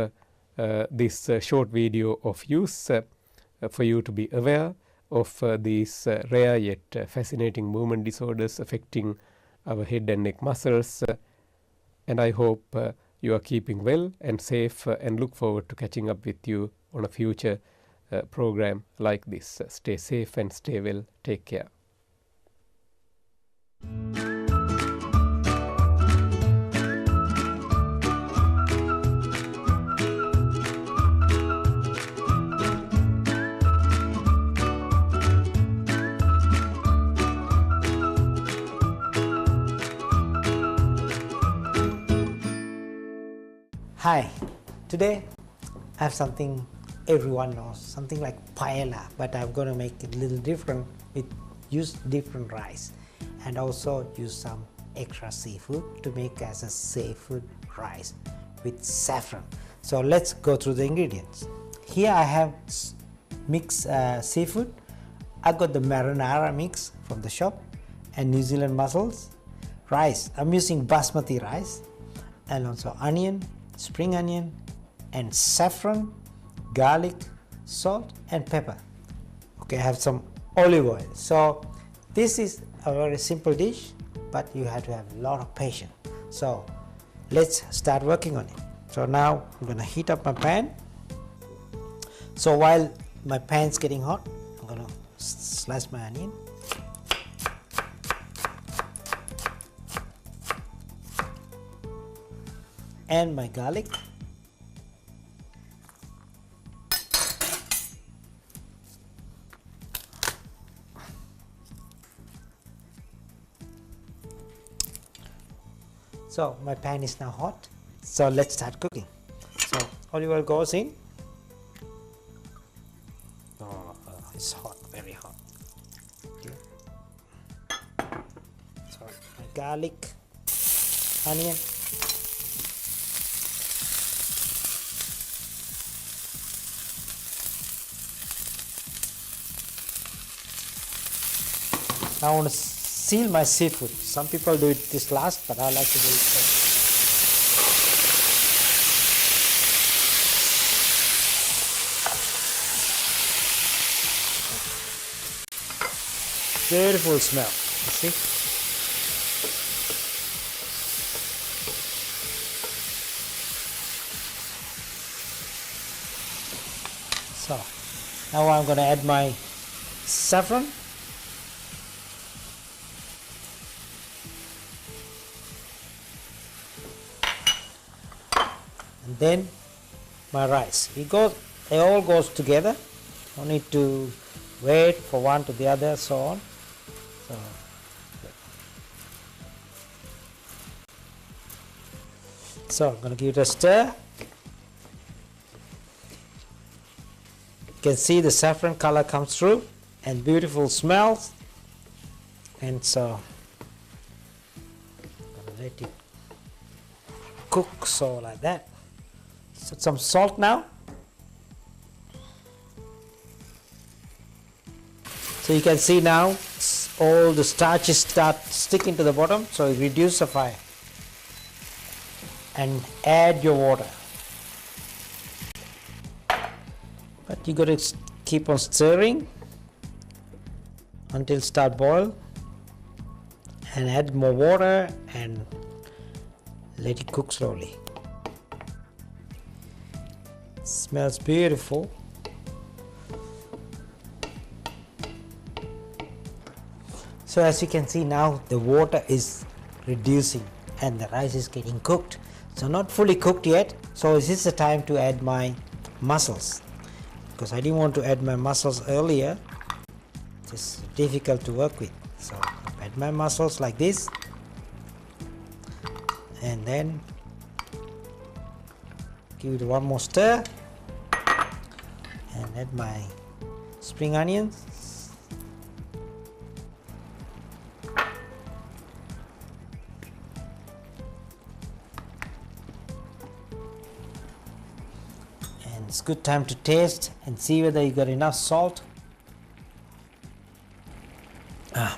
this short video of use for you to be aware of these rare yet fascinating movement disorders affecting our head and neck muscles, and I hope you are keeping well and safe, and look forward to catching up with you on a future program like this. Stay safe and stay well. Take care. Hi, today I have something everyone knows, something like paella, but I'm going to make it a little different use different rice and also use some extra seafood to make as a seafood rice with saffron. So let's go through the ingredients. Here I have mixed seafood. I got the marinara mix from the shop and New Zealand mussels. Rice, I'm using basmati rice, and also onion, spring onion, and saffron, garlic, salt and pepper. Okay, I have some olive oil. So this is a very simple dish, but you have to have a lot of patience. So let's start working on it. So now I'm gonna heat up my pan. So while my pan's getting hot, I'm gonna slice my onion. And my garlic. So my pan is now hot. So let's start cooking. So olive oil goes in. Oh, it's hot, very hot. Okay. So my garlic, onion. Now I want to seal my seafood. Some people do it this last, but I like to do it first. Beautiful smell, you see? So now I'm going to add my saffron. And then my rice. It all goes together. No need to wait for one to the other, so on. So I'm going to give it a stir. You can see the saffron color comes through and beautiful smells. And so I'm going to let it cook, so like that. So some salt now. So you can see now all the starches start sticking to the bottom, so you reduce the fire and add your water. But you got to keep on stirring until start boil, and add more water and let it cook slowly. Smells beautiful. So as you can see now, the water is reducing and the rice is getting cooked. So not fully cooked yet. So this is the time to add my mussels, because I didn't want to add my mussels earlier. It's difficult to work with. So I add my mussels like this, and then give it one more stir and add my spring onions. It's a good time to taste and see whether you got enough salt.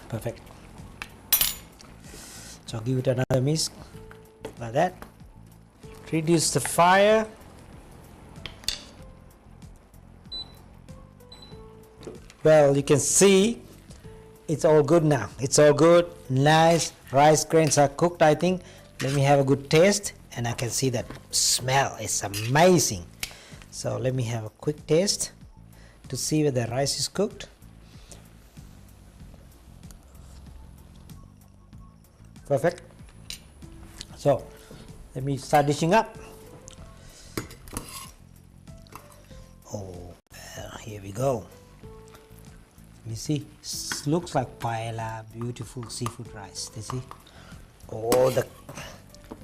Perfect. So give it another mix like that. Reduce the fire. Well, you can see it's all good now. It's all good. Nice. Rice grains are cooked, I think. Let me have a good taste, and I can see that smell is amazing. So let me have a quick taste to see whether the rice is cooked. Perfect. So let me start dishing up. Oh, here we go. You see, looks like paella, beautiful seafood rice. You see, all the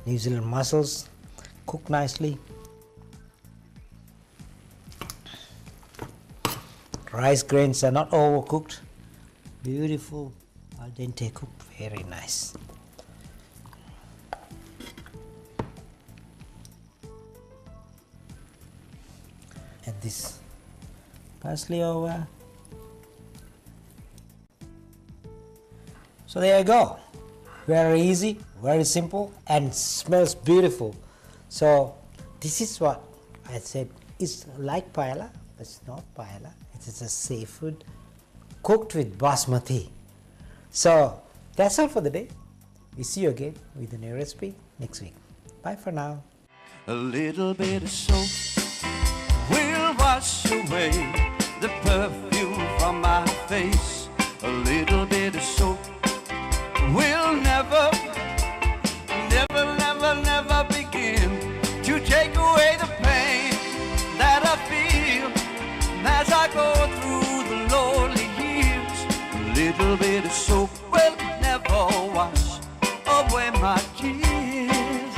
New Zealand mussels cook nicely. Rice grains are not overcooked. Beautiful al dente cooked, very nice. Add this parsley over. So there you go. Very easy, very simple, and smells beautiful. So this is what I said. It's like paella, but it's not paella. It is a seafood cooked with basmati. So that's all for the day. We see you again with a new recipe next week. Bye for now. A little bit of soap will wash away the perfume from my face. A little bit of soap will never, never, never, never begin to take away the pain that I feel as I go through the lonely years. A little bit of soap will never wash away my tears.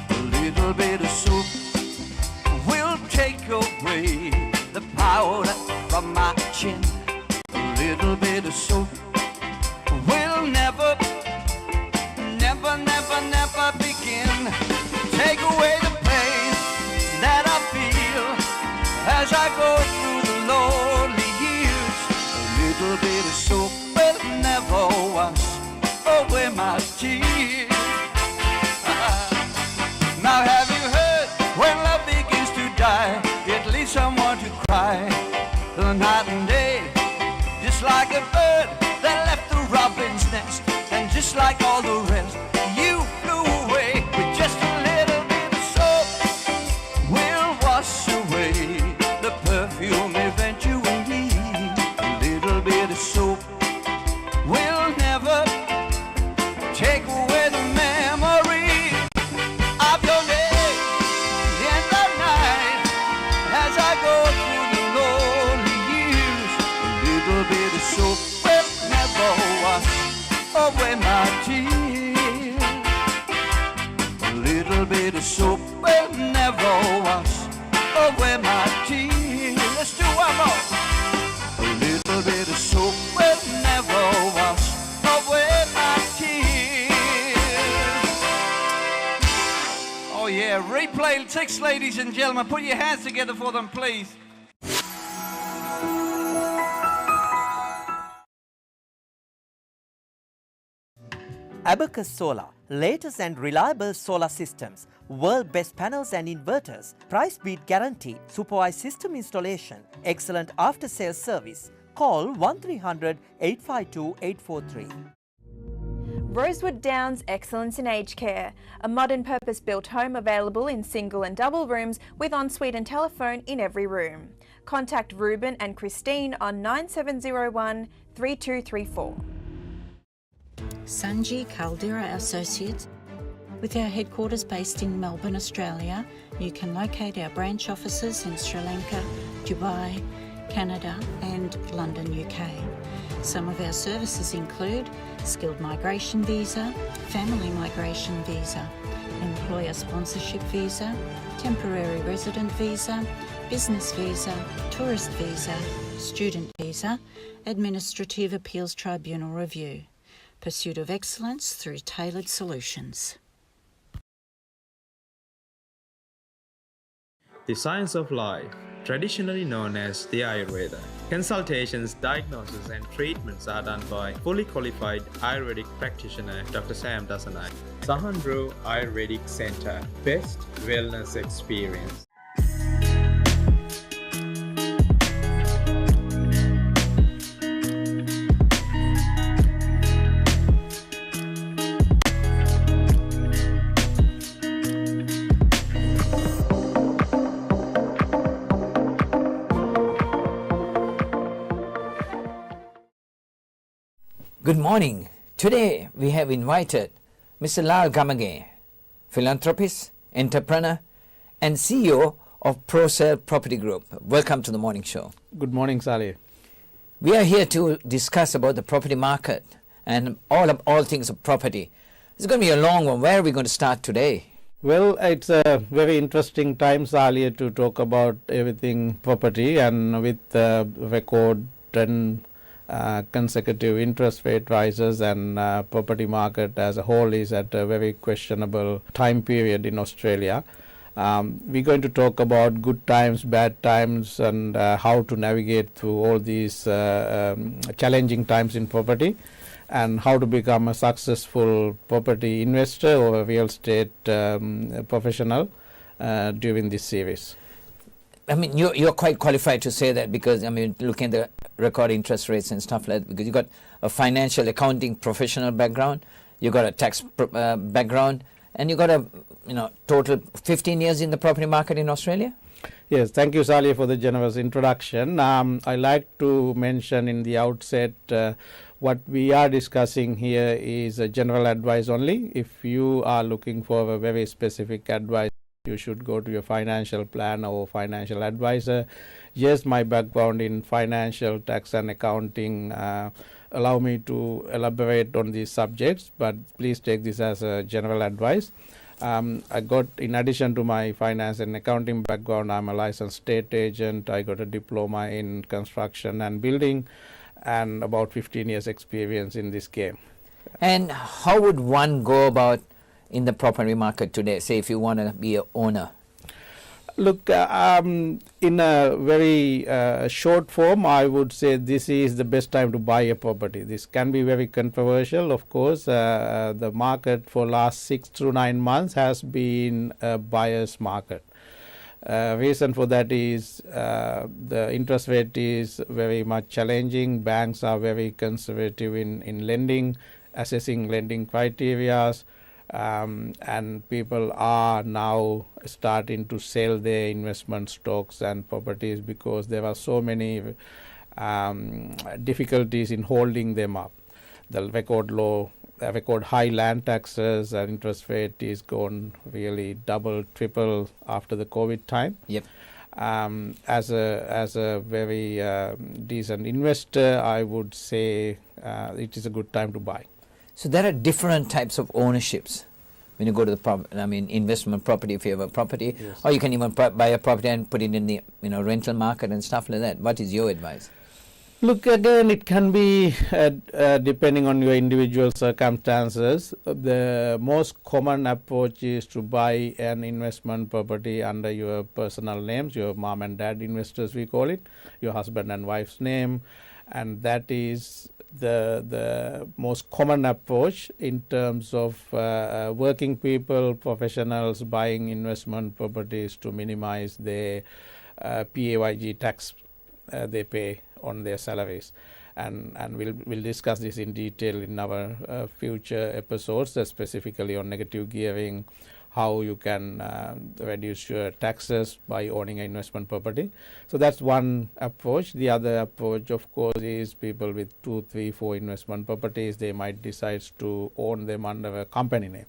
A little bit of soap will take away the powder from my chin. A little bit of soap will never, never, never, never begin to take away the pain that I feel as I go through the lonely years. A little bit of soap will never wash away my tears. Now have you heard, when love begins to die, it leaves someone to cry the night and day, just like a bird that left the robin's nest, and just like all the rest, you flew away with just a little bit of soap. Will wash away the perfume eventually. A little bit of soap will never take away the memory of your name in the night as I go through the lonely years. A little bit of soap will never wash away my tears. A little bit of soap will never wash away my tears. Let's do one more. A little bit of soap will never wash away my tears. Oh yeah, replay 6, ladies and gentlemen. Put your hands together for them, please. Abacus Solar, latest and reliable solar systems, world best panels and inverters, price beat guarantee, supervised system installation, excellent after sales service. Call 1300 852 843. Rosewood Downs Excellence in Aged Care, a modern purpose-built home available in single and double rooms with ensuite and telephone in every room. Contact Ruben and Christine on 9701 3234. Sanji Caldera Associates. With our headquarters based in Melbourne, Australia, you can locate our branch offices in Sri Lanka, Dubai, Canada and London, UK. Some of our services include skilled migration visa, family migration visa, employer sponsorship visa, temporary resident visa, business visa, tourist visa, student visa, administrative appeals tribunal review. Pursuit of excellence through tailored solutions. The science of life, traditionally known as the Ayurveda. Consultations, diagnosis and treatments are done by fully qualified Ayurvedic practitioner Dr. Sam Dasanayake. Sahandro Ayurvedic Center, best wellness experience. Good morning. Today we have invited Mr. Lal Gamage, philanthropist, entrepreneur and CEO of ProSale Property Group. Welcome to the morning show. Good morning, Saleh. We are here to discuss about the property market and all things of property. It's going to be a long one. Where are we going to start today? Well, it's a very interesting time, Salia, to talk about everything property, and with record 10 consecutive interest rate rises, and property market as a whole is at a very questionable time period in Australia. We're going to talk about good times, bad times, and how to navigate through all these challenging times in property, and how to become a successful property investor or a real estate professional during this series. I mean, you're quite qualified to say that, because, I mean, looking at the record interest rates and stuff like that, because you got a financial accounting professional background, you got a tax background, and you got a total 15 years in the property market in Australia. Yes, thank you, Salia, for the generous introduction. I like to mention in the outset what we are discussing here is a general advice only. If you are looking for a very specific advice, you should go to your financial planner or financial advisor. Yes, my background in financial, tax and accounting allow me to elaborate on these subjects, but please take this as a general advice. I got, in addition to my finance and accounting background, I'm a licensed estate agent. I got a diploma in construction and building, and about 15 years experience in this game. And how would one go about in the property market today, say if you want to be an owner? Look, in a very short form, I would say this is the best time to buy a property. This can be very controversial, of course. The market for last 6 to 9 months has been a buyer's market. Reason for that is the interest rate is very much challenging. Banks are very conservative in lending, assessing lending criteria. And people are now starting to sell their investment stocks and properties because there are so many difficulties in holding them up. The record high land taxes and interest rate is gone really double, triple after the COVID time. Yep. As a very decent investor, I would say it is a good time to buy. So there are different types of ownerships when you go to the investment property. If you have a property, yes, or you can even buy a property and put it in the rental market and stuff like that. What is your advice? Look, again, it can be depending on your individual circumstances. The most common approach is to buy an investment property under your personal names, your mom and dad investors, we call it, your husband and wife's name, and that is the most common approach in terms of working people, professionals buying investment properties to minimize their PAYG tax they pay on their salaries. And we'll discuss this in detail in our future episodes, specifically on negative gearing, how you can reduce your taxes by owning an investment property. So that's one approach. The other approach, of course, is people with 2, 3, 4 investment properties. They might decide to own them under a company name.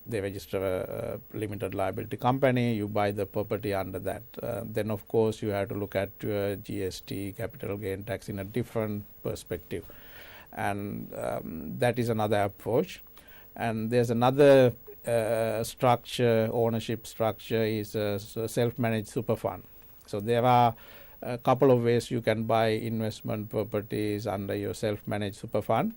They register a limited liability company, you buy the property under that. Then of course you have to look at your GST, capital gain tax, in a different perspective. And that is another approach. And there's another structure, ownership structure, is a self-managed super fund. So there are a couple of ways you can buy investment properties under your self-managed super fund.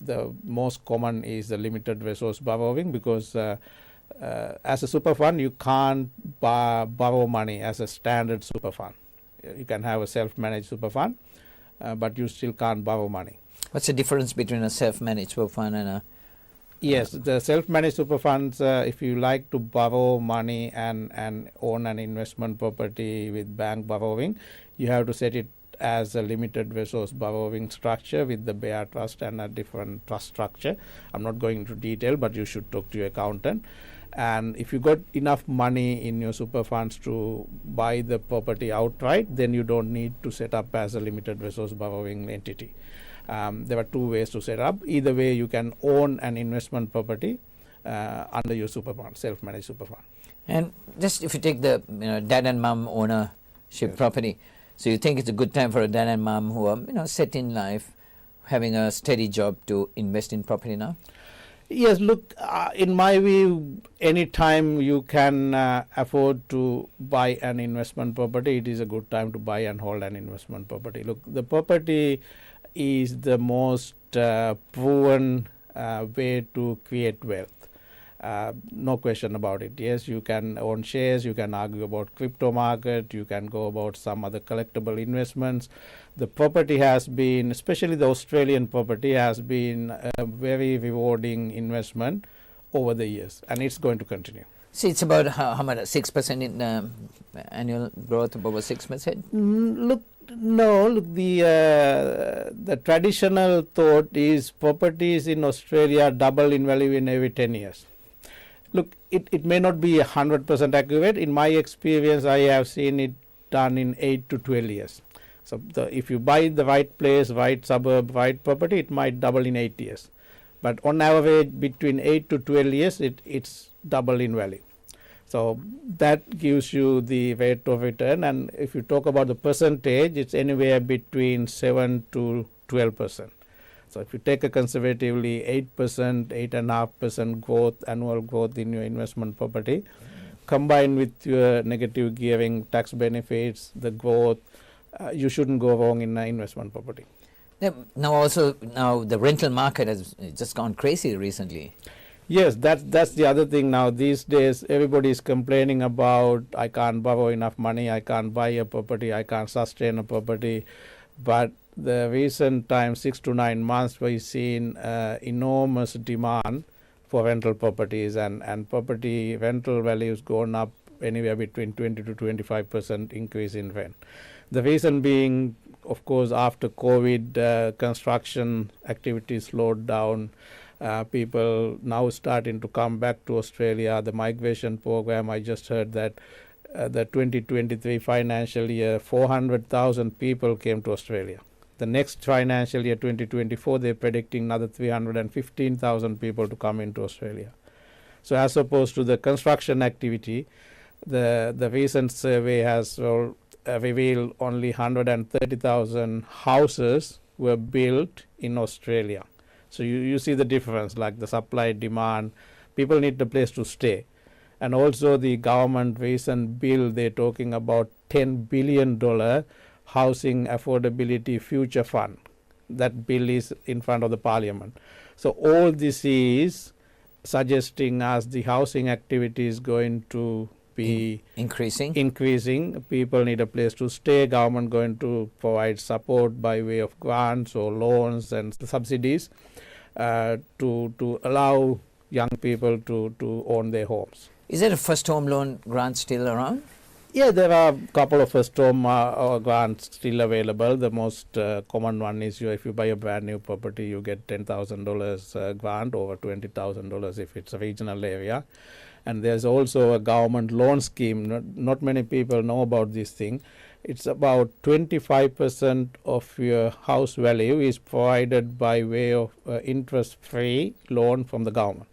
The most common is the limited resource borrowing, because as a super fund you can't borrow money as a standard super fund. You can have a self-managed super fund, but you still can't borrow money. What's the difference between a self-managed super fund and a... Yes, the self-managed super funds, if you like to borrow money and own an investment property with bank borrowing, you have to set it as a limited resource borrowing structure with the Bear Trust and a different trust structure. I'm not going into detail, but you should talk to your accountant. And if you got enough money in your super funds to buy the property outright, then you don't need to set up as a limited resource borrowing entity. There are two ways to set up. Either way, you can own an investment property under your super fund, self-managed super fund. And just if you take the dad and mom ownership, yes, property, so you think it's a good time for a dad and mom who are set in life, having a steady job, to invest in property now? Yes, look, in my view, any time you can afford to buy an investment property, it is a good time to buy and hold an investment property. Look, the property is the most proven way to create wealth. No question about it. Yes, you can own shares, you can argue about crypto market, you can go about some other collectible investments. The property has been, especially the Australian property, has been a very rewarding investment over the years, and it's going to continue. See, it's about how much, 6% in annual growth, of over 6%? Look, the traditional thought is properties in Australia double in value in every 10 years. Look, it may not be 100% accurate. In my experience, I have seen it done in 8 to 12 years. So if you buy the right place, right suburb, right property, it might double in 8 years. But on average, between 8 to 12 years, it's double in value. So that gives you the rate of return. And if you talk about the percentage, it's anywhere between 7 to 12%. So if you take a conservatively 8%, 8.5% growth, annual growth in your investment property, combined with your negative gearing, tax benefits, the growth, you shouldn't go wrong in an investment property. Now the rental market has just gone crazy recently. Yes, that's the other thing now. These days, everybody is complaining about, I can't borrow enough money, I can't buy a property, I can't sustain a property. But the recent time, 6 to 9 months, we've seen enormous demand for rental properties, and property rental values gone up anywhere between 20 to 25% increase in rent. The reason being, of course, after COVID, construction activity slowed down. People now starting to come back to Australia. The migration program, I just heard that the 2023 financial year, 400,000 people came to Australia. The next financial year, 2024, they're predicting another 315,000 people to come into Australia. So as opposed to the construction activity, the recent survey has revealed only 130,000 houses were built in Australia. So you see the difference, like the supply, demand, people need a place to stay. And also the government recent bill, they're talking about $10 billion housing affordability future fund. That bill is in front of the parliament. So all this is suggesting us the housing activity is going to be increasing. People need a place to stay. Government going to provide support by way of grants or loans and subsidies to allow young people to own their homes. Is there a first home loan grant still around? Yeah, there are a couple of first home grants still available. The most common one is if you buy a brand new property, you get $10,000 grant, over $20,000 if it's a regional area. And there's also a government loan scheme. Not many people know about this thing. It's about 25% of your house value is provided by way of interest-free loan from the government.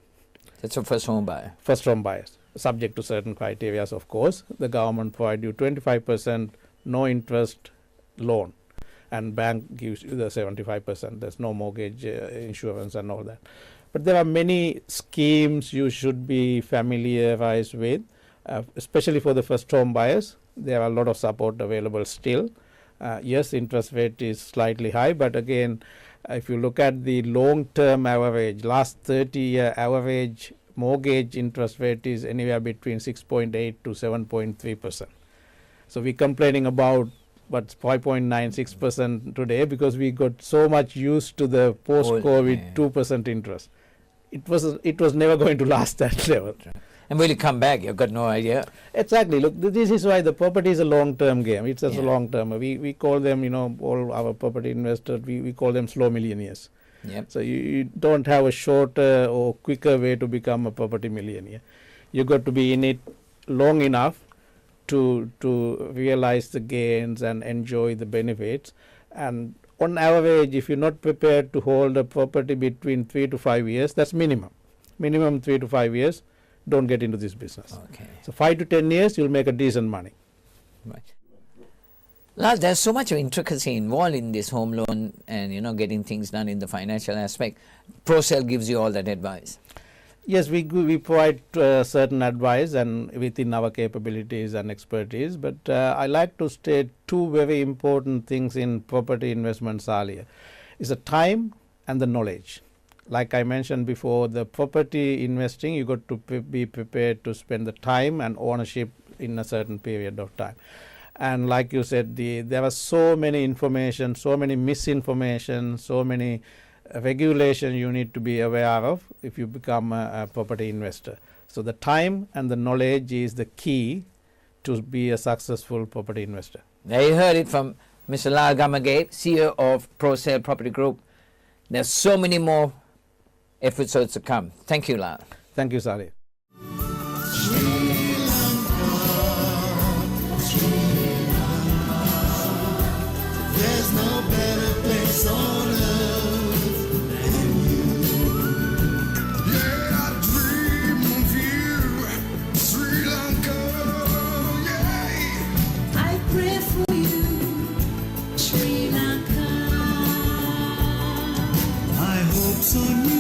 That's a first home buyer. First home buyers, subject to certain criteria, of course. The government provides you 25% no interest loan, and bank gives you the 75%. There's no mortgage insurance and all that. But there are many schemes you should be familiarized with, especially for the first home buyers. There are a lot of support available still. Yes, interest rate is slightly high, but again, if you look at the long-term average, last 30-year average mortgage interest rate is anywhere between 6.8 to 7.3%. So we're complaining about 5.96% today because we got so much used to the post-COVID 2% interest. It was never going to last that level. And will it come back? You've got no idea. Exactly. Look, this is why the property is a long-term game. It's just a long-term. We call them, all our property investors, we call them slow millionaires. Yep. So you don't have a shorter or quicker way to become a property millionaire. You got to be in it long enough to realize the gains and enjoy the benefits. And on average, if you're not prepared to hold a property between 3 to 5 years, that's minimum. Minimum 3 to 5 years. Don't get into this business. Okay. So 5 to 10 years, you'll make a decent money. Right. Lal, there's so much of intricacy involved in this home loan and, getting things done in the financial aspect. ProSale gives you all that advice. Yes, we provide certain advice and within our capabilities and expertise, but I like to state two very important things in property investments earlier. Is the time and the knowledge. Like I mentioned before, the property investing, you got to be prepared to spend the time and ownership in a certain period of time. And like you said, there was so many information, so many misinformation, so many regulations you need to be aware of if you become a property investor. So the time and the knowledge is the key to be a successful property investor. There you heard it from Mr. Lal Gamage, CEO of ProSale Property Group. There's so many more episodes to come. Thank you, Lal. Thank you, Salih. There's no better place on earth than you. Yeah, I dream of you, Sri Lanka. Yeah, I pray for you, Sri Lanka. My hopes on you.